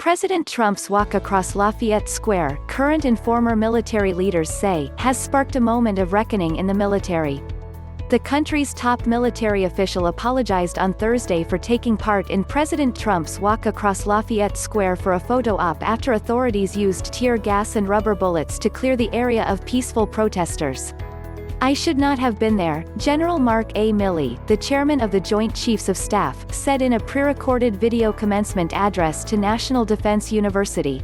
President Trump's walk across Lafayette Square, current and former military leaders say, has sparked a moment of reckoning in the military. The country's top military official apologized on Thursday for taking part in President Trump's walk across Lafayette Square for a photo op after authorities used tear gas and rubber bullets to clear the area of peaceful protesters. "I should not have been there," General Mark A. Milley, the chairman of the Joint Chiefs of Staff, said in a prerecorded video commencement address to National Defense University.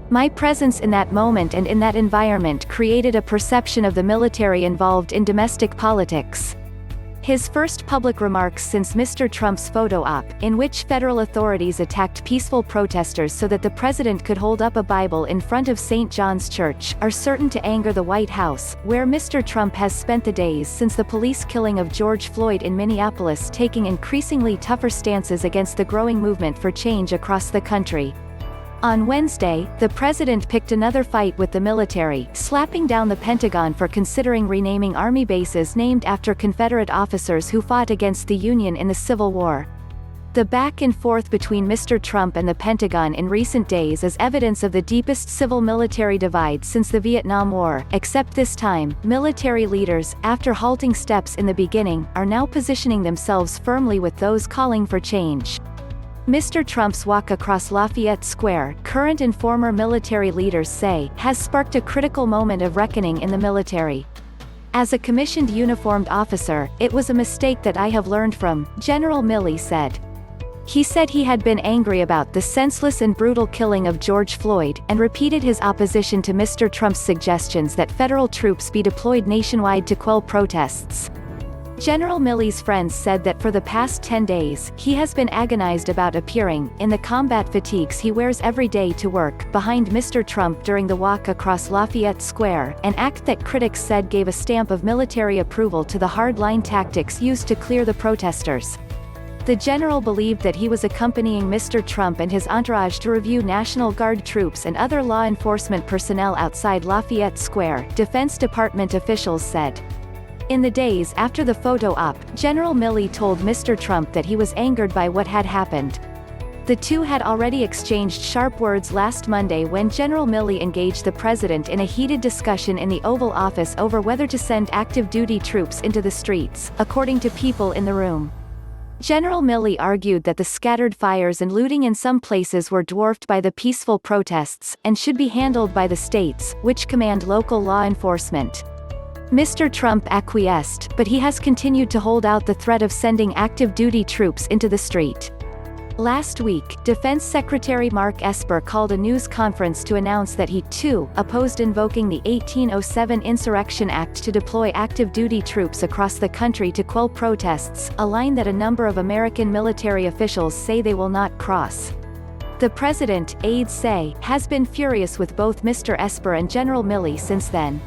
"My presence in that moment and in that environment created a perception of the military involved in domestic politics." His first public remarks since Mr. Trump's photo op, in which federal authorities attacked peaceful protesters so that the president could hold up a Bible in front of St. John's Church, are certain to anger the White House, where Mr. Trump has spent the days since the police killing of George Floyd in Minneapolis, taking increasingly tougher stances against the growing movement for change across the country. On Wednesday, the president picked another fight with the military, slapping down the Pentagon for considering renaming Army bases named after Confederate officers who fought against the Union in the Civil War. The back and forth between Mr. Trump and the Pentagon in recent days is evidence of the deepest civil-military divide since the Vietnam War, except this time, military leaders, after halting steps in the beginning, are now positioning themselves firmly with those calling for change. Mr. Trump's walk across Lafayette Square, current and former military leaders say, has sparked a critical moment of reckoning in the military. "As a commissioned uniformed officer, it was a mistake that I have learned from," General Milley said. He said he had been angry about the senseless and brutal killing of George Floyd, and repeated his opposition to Mr. Trump's suggestions that federal troops be deployed nationwide to quell protests. General Milley's friends said that for the past 10 days, he has been agonized about appearing, in the combat fatigues he wears every day to work, behind Mr. Trump during the walk across Lafayette Square, an act that critics said gave a stamp of military approval to the hard-line tactics used to clear the protesters. The general believed that he was accompanying Mr. Trump and his entourage to review National Guard troops and other law enforcement personnel outside Lafayette Square, Defense Department officials said. In the days after the photo op, General Milley told Mr. Trump that he was angered by what had happened. The two had already exchanged sharp words last Monday when General Milley engaged the president in a heated discussion in the Oval Office over whether to send active duty troops into the streets, according to people in the room. General Milley argued that the scattered fires and looting in some places were dwarfed by the peaceful protests, and should be handled by the states, which command local law enforcement. Mr. Trump acquiesced, but he has continued to hold out the threat of sending active duty troops into the street. Last week, Defense Secretary Mark Esper called a news conference to announce that he, too, opposed invoking the 1807 Insurrection Act to deploy active duty troops across the country to quell protests, a line that a number of American military officials say they will not cross. The president, aides say, has been furious with both Mr. Esper and General Milley since then.